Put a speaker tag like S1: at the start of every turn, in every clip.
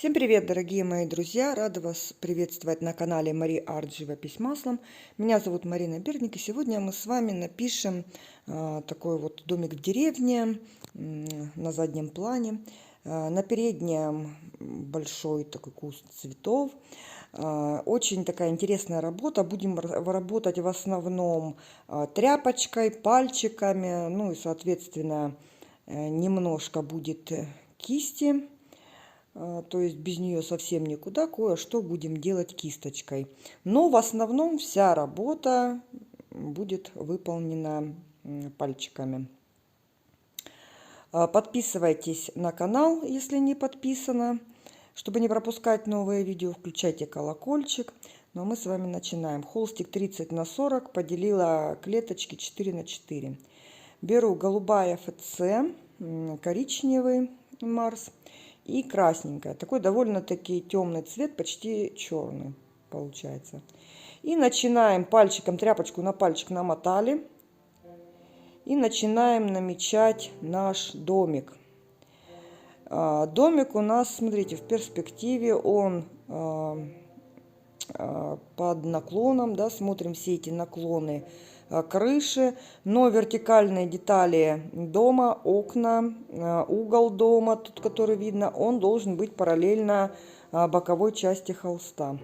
S1: Всем привет, дорогие мои друзья! Рада вас приветствовать на канале Мари Арт Живопись маслом. Меня зовут Марина Берник, и сегодня мы с вами напишем такой вот домик в деревне на заднем плане. На переднем большой такой куст цветов. Очень такая интересная работа. Будем работать в основном тряпочкой, пальчиками, ну и, соответственно, немножко будет кисти. То есть без нее совсем никуда, кое-что будем делать кисточкой. Но в основном вся работа будет выполнена пальчиками. Подписывайтесь на канал, если не подписано, чтобы не пропускать новые видео. Включайте колокольчик. Ну а мы с вами начинаем. Холстик 30 на 40, поделила клеточки 4 на 4. Беру голубая ФЦ, коричневый Марс и красненькая. Такой довольно-таки темный цвет, почти черный получается. И начинаем пальчиком, тряпочку на пальчик намотали. И начинаем намечать наш домик. Домик у нас, смотрите, в перспективе он под наклоном, да, смотрим все эти наклоны крыши, но вертикальные детали дома, окна, угол дома, тут который видно, он должен быть параллельно боковой части холста.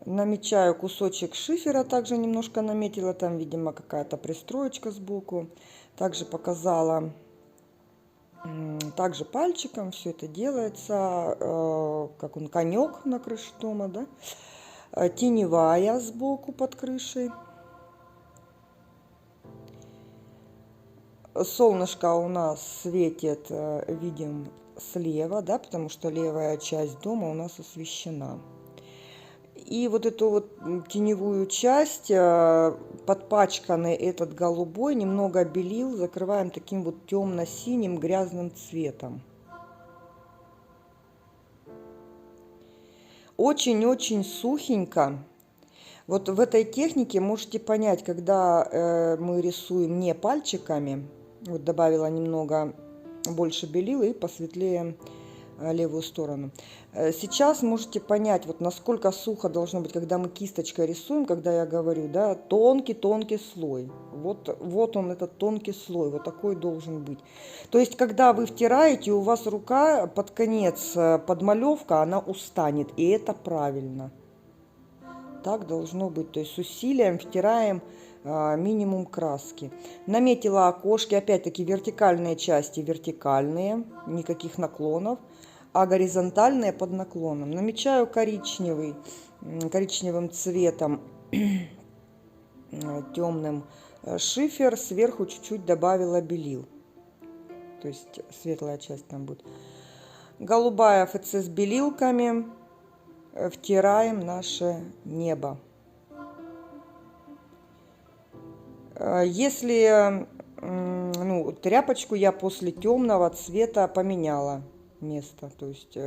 S1: Намечаю кусочек шифера, также немножко наметила, там, видимо, какая-то пристроечка сбоку. Также показала, также пальчиком все это делается, как он, конек на крыше дома, да. Теневая сбоку под крышей. Солнышко у нас светит, видим, слева, да, потому что левая часть дома у нас освещена. И вот эту вот теневую часть, подпачканный этот голубой, немного белил, закрываем таким вот темно-синим грязным цветом. Очень-очень сухенько. Вот в этой технике можете понять, когда мы рисуем не пальчиками. Вот добавила немного больше белила и посветлее левую сторону. Сейчас можете понять, вот насколько сухо должно быть, когда мы кисточкой рисуем, когда я говорю, да, тонкий-тонкий слой. Вот он, этот тонкий слой, вот такой должен быть. То есть, когда вы втираете, у вас рука под конец, подмалевка, она устанет, и это правильно. Так должно быть, то есть с усилием втираем минимум краски. Наметила окошки, опять-таки вертикальные части вертикальные, никаких наклонов, а горизонтальные под наклоном. Намечаю коричневым цветом, темным шифер, сверху чуть-чуть добавила белил, то есть светлая часть там будет. Голубая ФЦ с белилками, втираем наше небо. Если тряпочку я после темного цвета поменяла место, то есть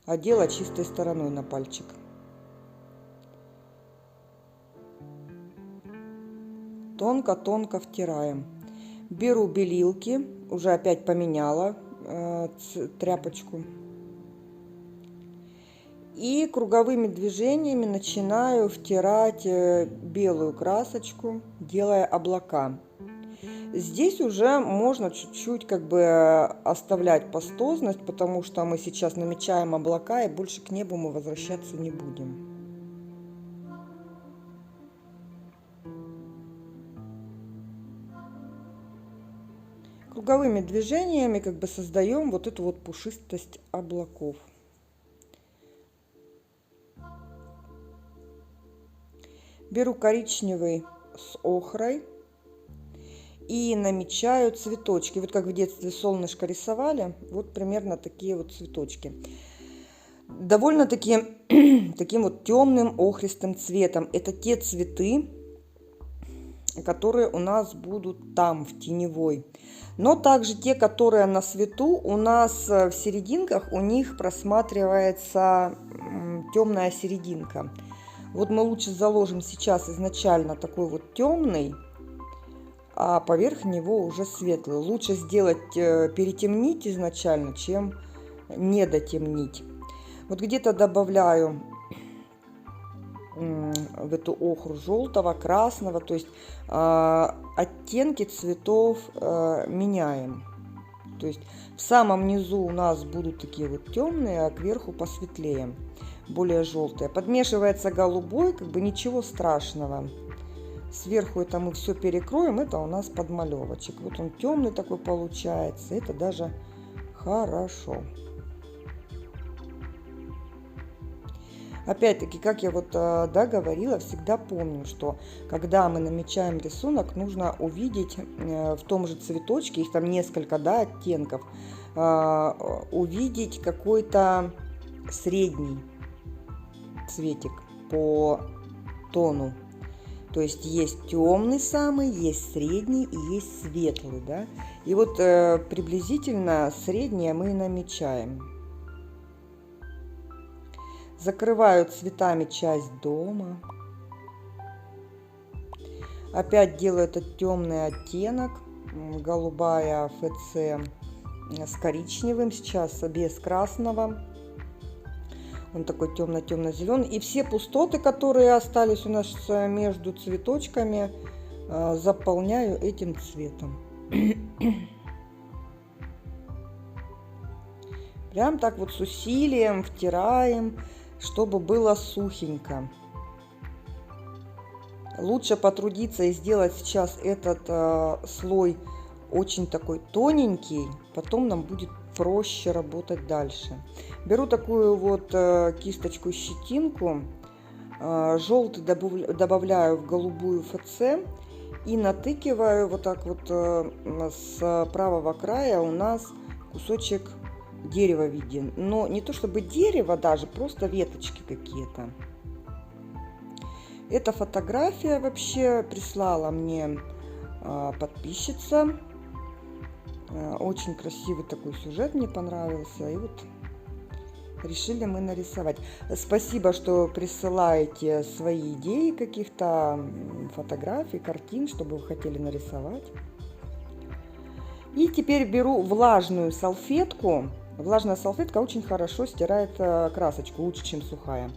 S1: одела чистой стороной на пальчик. Тонко-тонко втираем. Беру белилки, уже опять поменяла тряпочку. И круговыми движениями начинаю втирать белую красочку, делая облака. Здесь уже можно чуть-чуть как бы оставлять пастозность, потому что мы сейчас намечаем облака, и больше к небу мы возвращаться не будем. Круговыми движениями как бы создаем вот эту вот пушистость облаков. Беру коричневый с охрой и намечаю цветочки. Вот как в детстве солнышко рисовали, вот примерно такие вот цветочки. Довольно-таки таким вот темным охристым цветом. Это те цветы, которые у нас будут там, в теневой. Но также те, которые на свету, у нас в серединках, у них просматривается темная серединка. Вот мы лучше заложим сейчас изначально такой вот темный, а поверх него уже светлый. Лучше сделать, перетемнить изначально, чем не дотемнить. Вот где-то добавляю в эту охру желтого, красного, то есть оттенки цветов меняем. То есть в самом низу у нас будут такие вот темные, а кверху посветлее, более желтые. Подмешивается голубой, как бы ничего страшного. Сверху это мы все перекроем, это у нас подмалевочек. Вот он темный такой получается, это даже хорошо. Опять-таки, как я вот говорила, всегда помню, что когда мы намечаем рисунок, нужно увидеть в том же цветочке, их там несколько, да, оттенков, увидеть какой-то средний цветик по тону. То есть есть темный самый, есть средний и есть светлый, да. И вот приблизительно среднее мы и намечаем. Закрываю цветами часть дома. Опять делаю этот темный оттенок, голубая ФЦ с коричневым, сейчас без красного. Он такой темно-темно-зеленый. И все пустоты, которые остались у нас между цветочками, заполняю этим цветом. Прям так вот с усилием втираем, чтобы было сухенько. Лучше потрудиться и сделать сейчас этот слой очень такой тоненький, потом нам будет проще работать дальше. Беру такую вот кисточку-щетинку, желтый добавляю в голубую ФЦ и натыкиваю вот так вот с правого края у нас кусочек дерева виден. Но не то чтобы дерево даже, просто веточки какие-то. Эта фотография вообще прислала мне подписчица. Очень красивый такой сюжет мне понравился. И вот решили мы нарисовать. Спасибо, что присылаете свои идеи каких-то фотографий, картин, чтобы вы хотели нарисовать. И теперь беру влажную салфетку. Влажная салфетка очень хорошо стирает красочку, лучше, чем сухая.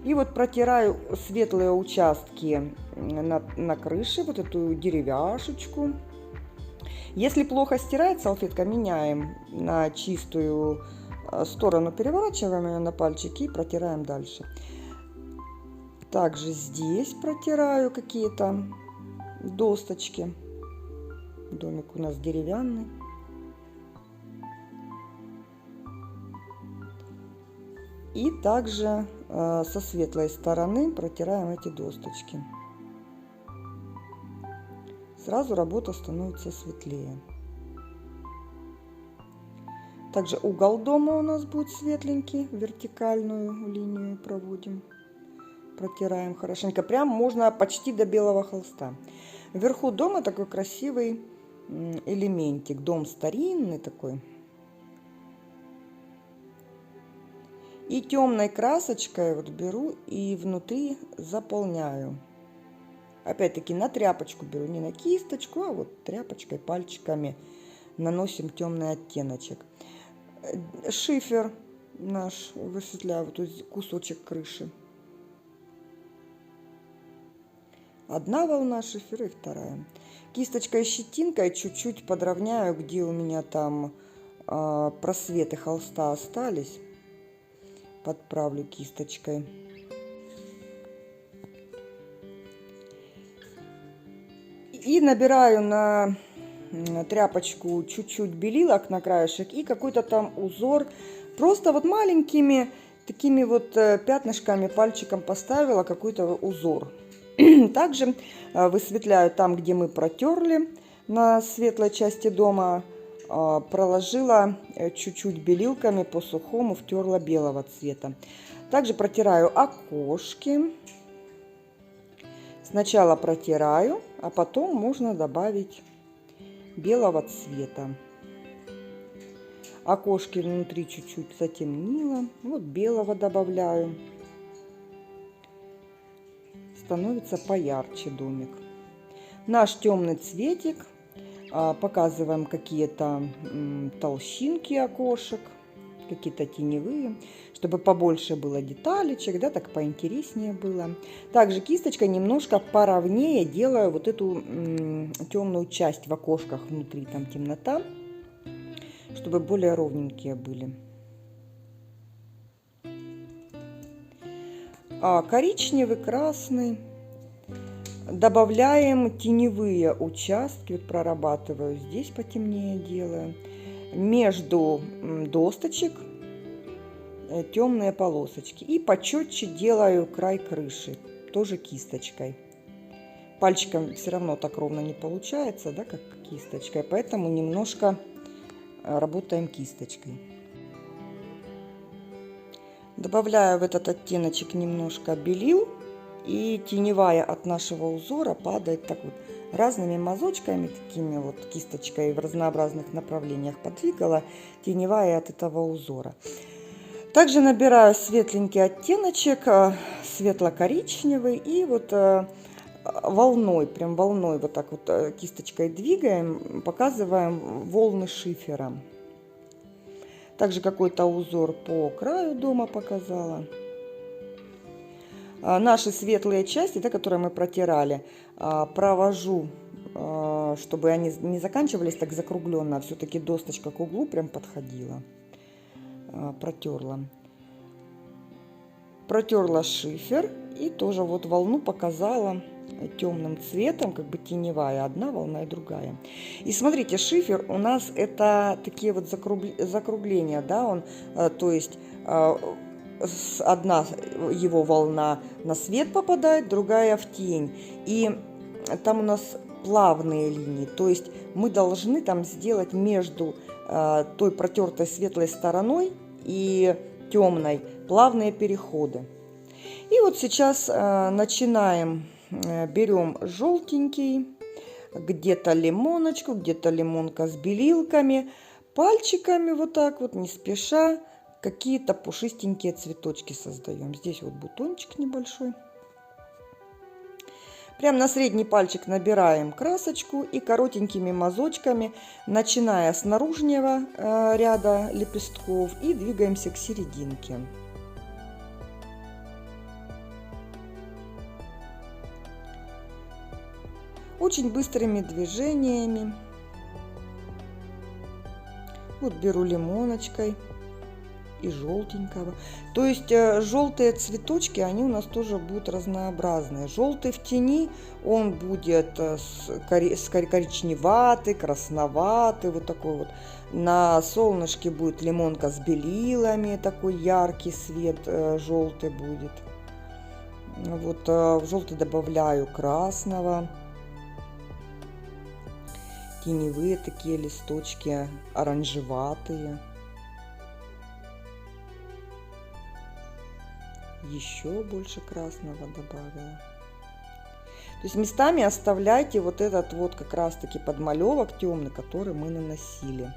S1: И вот протираю светлые участки на крыше, вот эту деревяшечку. Если плохо стирает салфетка, меняем на чистую сторону, переворачиваем ее на пальчики и протираем дальше. Также здесь протираю какие-то досточки. Домик у нас деревянный. И также со светлой стороны протираем эти досточки. Сразу работа становится светлее. Также угол дома у нас будет светленький, вертикальную линию проводим. Протираем хорошенько. Прям можно почти до белого холста. Вверху дома такой красивый элементик. Дом старинный такой. И темной красочкой вот беру и внутри заполняю. Опять-таки на тряпочку беру, не на кисточку, а вот тряпочкой, пальчиками наносим темный оттеночек. Шифер наш высветляю, вот кусочек крыши. Одна волна шифера и вторая. Кисточкой и щетинкой чуть-чуть подровняю, где у меня там просветы холста остались. Подправлю кисточкой. И набираю на тряпочку чуть-чуть белилок на краешек и какой-то там узор. Просто вот маленькими такими вот пятнышками пальчиком поставила какой-то узор. Также высветляю там, где мы протерли на светлой части дома. Проложила чуть-чуть белилками по сухому, втерла белого цвета. Также протираю окошки. Сначала протираю, а потом можно добавить белого цвета. Окошки внутри чуть-чуть затемнила. Вот белого добавляю. Становится поярче домик. Наш темный цветик. Показываем какие-то толщинки окошек, какие-то теневые, чтобы побольше было деталечек, да, так поинтереснее было. Также кисточкой немножко поровнее делаю вот эту темную часть в окошках, внутри там темнота, чтобы более ровненькие были. Коричневый, красный. Добавляем теневые участки, вот прорабатываю, здесь потемнее делаю. Между досточек темные полосочки. И почетче делаю край крыши, тоже кисточкой. Пальчиком все равно так ровно не получается, да, как кисточкой, поэтому немножко работаем кисточкой. Добавляю в этот оттеночек немножко белил. И теневая от нашего узора падает так вот разными мазочками, такими вот кисточкой в разнообразных направлениях подвигала, теневая от этого узора. Также набираю светленький оттеночек, светло-коричневый, и вот волной, прям волной вот так вот кисточкой двигаем, показываем волны шифера. Также какой-то узор по краю дома показала. Наши светлые части, да, которые мы протирали, провожу, чтобы они не заканчивались так закругленно, а все-таки досточка к углу прям подходила. Протерла. Протерла шифер и тоже вот волну показала темным цветом, как бы теневая, одна волна и другая. И смотрите, шифер у нас это такие вот закругления, да, он, то есть одна его волна на свет попадает, другая в тень. И там у нас плавные линии. То есть мы должны там сделать между той протертой светлой стороной и темной плавные переходы. И вот сейчас начинаем, берем желтенький, где-то лимоночку, где-то лимонка с белилками, пальчиками вот так вот, не спеша, какие-то пушистенькие цветочки создаем. Здесь вот бутончик небольшой. Прям на средний пальчик набираем красочку и коротенькими мазочками, начиная с наружного ряда лепестков, и двигаемся к серединке. Очень быстрыми движениями. Вот беру лимоночкой и желтенького. То есть желтые цветочки, они у нас тоже будут разнообразные. Желтый в тени, он будет коричневатый, красноватый, вот такой вот. На солнышке будет лимонка с белилами, такой яркий свет желтый будет. Вот в желтый добавляю красного. Теневые такие листочки, оранжеватые. Еще больше красного добавила. То есть местами оставляйте вот этот вот как раз таки подмалевок темный, который мы наносили.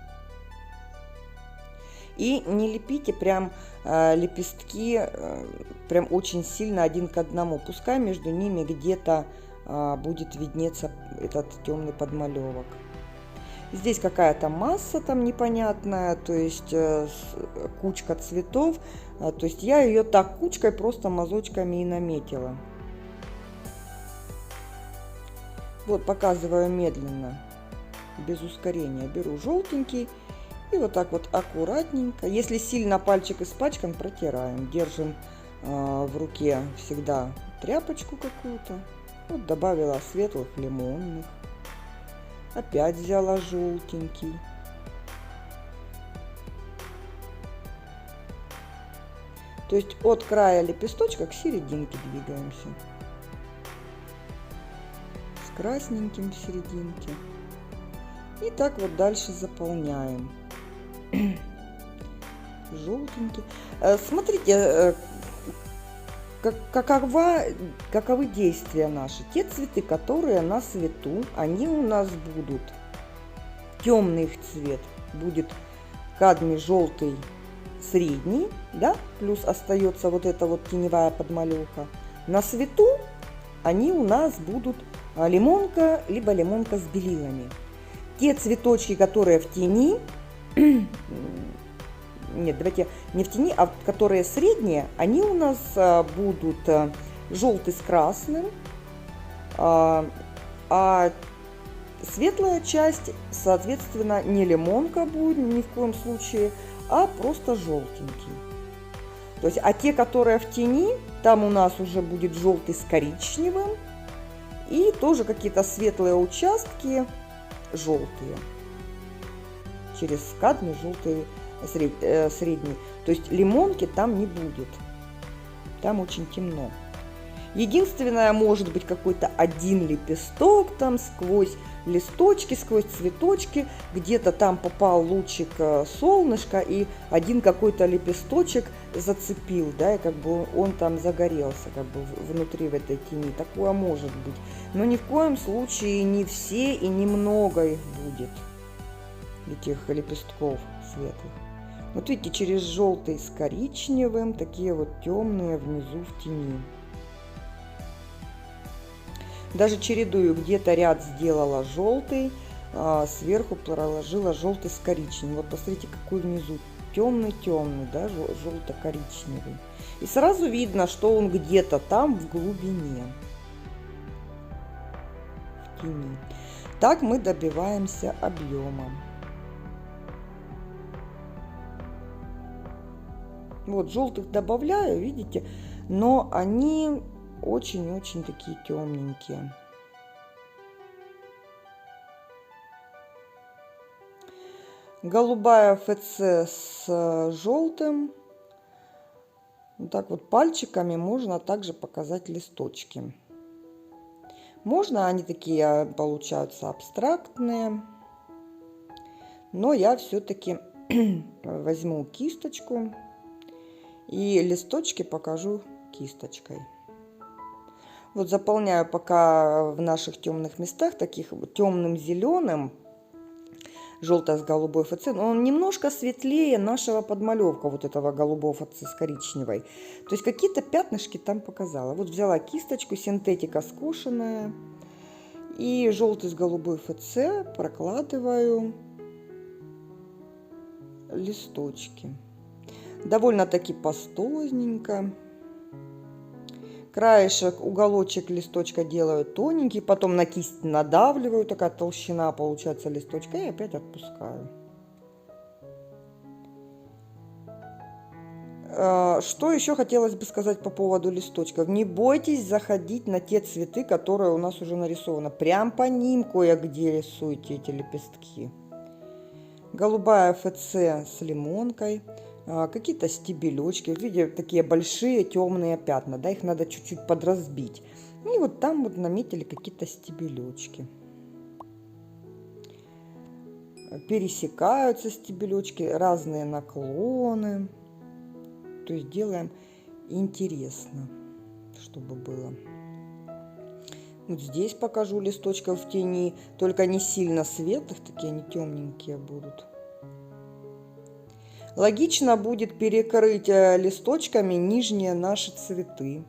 S1: И не лепите прям лепестки прям очень сильно один к одному. Пускай между ними где-то будет виднеться этот темный подмалевок. Здесь какая-то масса там непонятная, то есть кучка цветов. То есть я ее так кучкой просто мазочками и наметила. Вот показываю медленно, без ускорения. Беру желтенький и вот так вот аккуратненько. Если сильно пальчик испачкан, протираем. Держим в руке всегда тряпочку какую-то. Вот добавила светлых лимонных. Опять взяла желтенький. То есть от края лепесточка к серединке двигаемся. С красненьким в серединке. И так вот дальше заполняем. Желтенький. Смотрите, каковы действия наши. Те цветы, которые на свету, они у нас будут темный их цвет, будет кадмий желтый средний, да, плюс остается вот эта вот теневая подмалевка. На свету они у нас будут лимонка, либо лимонка с белилами. Те цветочки, которые в тени, нет, давайте не в тени, а которые средние, они у нас будут желтый с красным, а светлая часть, соответственно, не лимонка будет ни в коем случае, а просто желтенький. То есть, а те, которые в тени, там у нас уже будет желтый с коричневым и тоже какие-то светлые участки желтые. Через кадмий желтый средний. То есть лимонки там не будет. Там очень темно. Единственное, может быть какой-то один лепесток там сквозь листочки, сквозь цветочки, где-то там попал лучик солнышка и один какой-то лепесточек зацепил, да, и как бы он там загорелся как бы внутри в этой тени. Такое может быть. Но ни в коем случае не все и немного их будет, этих лепестков светлых. Вот видите, через желтый с коричневым, такие вот темные внизу в тени. Даже чередую, где-то ряд сделала желтый, сверху проложила желтый с коричневым. Вот посмотрите, какой внизу темный-темный, да, желто-коричневый. И сразу видно, что он где-то там в глубине, в тени. Так мы добиваемся объема. Вот желтых добавляю, видите, но они очень-очень такие темненькие. Голубая ФЦ с желтым. Вот так вот пальчиками можно также показать листочки. Можно, они такие получаются абстрактные, но я все-таки возьму кисточку и листочки покажу кисточкой. Вот заполняю пока в наших темных местах таких темным зеленым, желтое с голубой ФЦ, но он немножко светлее нашего подмалевка, вот этого голубого ФЦ с коричневой. То есть какие-то пятнышки там показала. Вот взяла кисточку, синтетика скошенная, и желтый с голубой ФЦ прокладываю листочки. Довольно-таки пастозненько. Краешек, уголочек листочка делаю тоненький, потом на кисть надавливаю, такая толщина получается листочка, и опять отпускаю. Что еще хотелось бы сказать по поводу листочков? Не бойтесь заходить на те цветы, которые у нас уже нарисованы. Прям по ним кое-где рисуйте эти лепестки. Голубая ФЦ с лимонкой. Какие-то стебелечки, видите, такие большие темные пятна, да, их надо чуть-чуть подразбить. И вот там вот наметили какие-то стебелечки. Пересекаются стебелечки, разные наклоны. То есть делаем интересно, чтобы было. Вот здесь покажу листочков в тени, только не сильно светлых, такие они темненькие будут. Логично будет перекрыть листочками нижние наши цветы.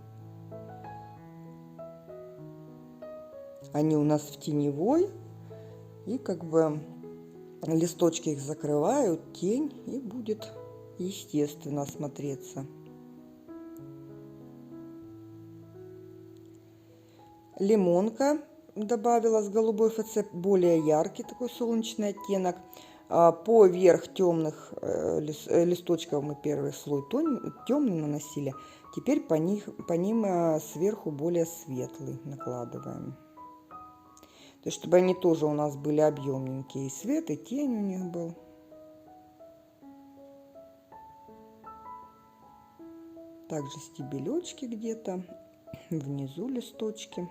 S1: Они у нас в теневой. И как бы листочки их закрывают, тень, и будет естественно смотреться. Лимонка добавила с голубой ФЦ, более яркий такой солнечный оттенок. Поверх темных листочков мы первый слой темный наносили. Теперь по ним сверху более светлый накладываем. То есть, чтобы они тоже у нас были объемненькие. И свет, и тень у них был. Также стебелечки где-то. Внизу листочки.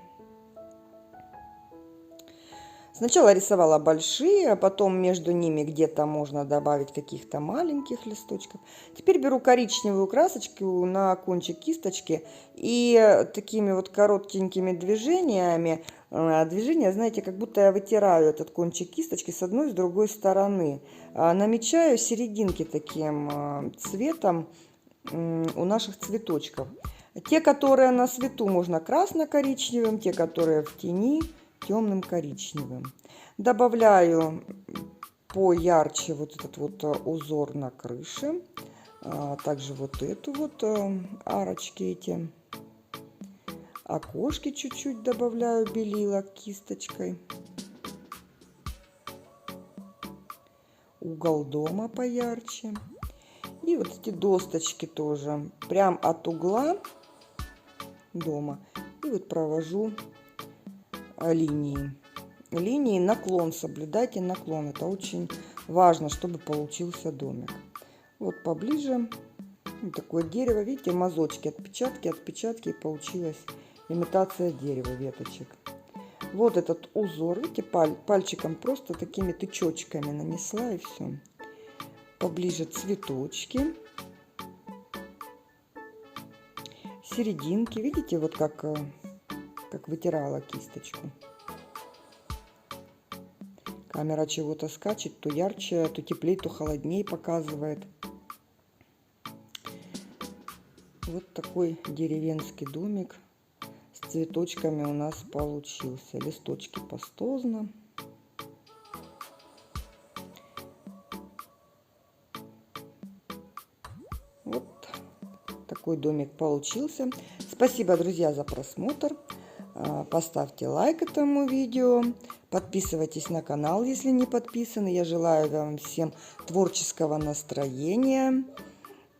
S1: Сначала рисовала большие, а потом между ними где-то можно добавить каких-то маленьких листочков. Теперь беру коричневую красочку на кончик кисточки и такими вот коротенькими движениями, знаете, как будто я вытираю этот кончик кисточки с одной и с другой стороны. Намечаю серединки таким цветом у наших цветочков. Те, которые на свету, можно красно-коричневым, те, которые в тени, темным коричневым. Добавляю поярче вот этот вот узор на крыше. Также вот эту вот арочки эти. Окошки чуть-чуть добавляю белила кисточкой. Угол дома поярче. И вот эти досточки тоже. Прям от угла дома. И вот провожу линии. Линии, наклон, соблюдайте наклон. Это очень важно, чтобы получился домик. Вот поближе. Вот такое дерево. Видите, мазочки, отпечатки. И получилась имитация дерева, веточек. Вот этот узор, видите, пальчиком просто такими тычочками нанесла и все. Поближе цветочки. Серединки, видите, вот как вытирала кисточку. Камера чего-то скачет, то ярче, то теплее, то холоднее показывает. Вот такой деревенский домик с цветочками у нас получился. Листочки пастозно. Вот такой домик получился. Спасибо, друзья, за просмотр. Поставьте лайк этому видео. Подписывайтесь на канал, если не подписаны. Я желаю вам всем творческого настроения.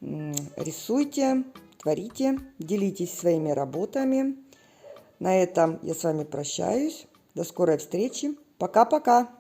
S1: Рисуйте, творите, делитесь своими работами. На этом я с вами прощаюсь. До скорой встречи. Пока-пока.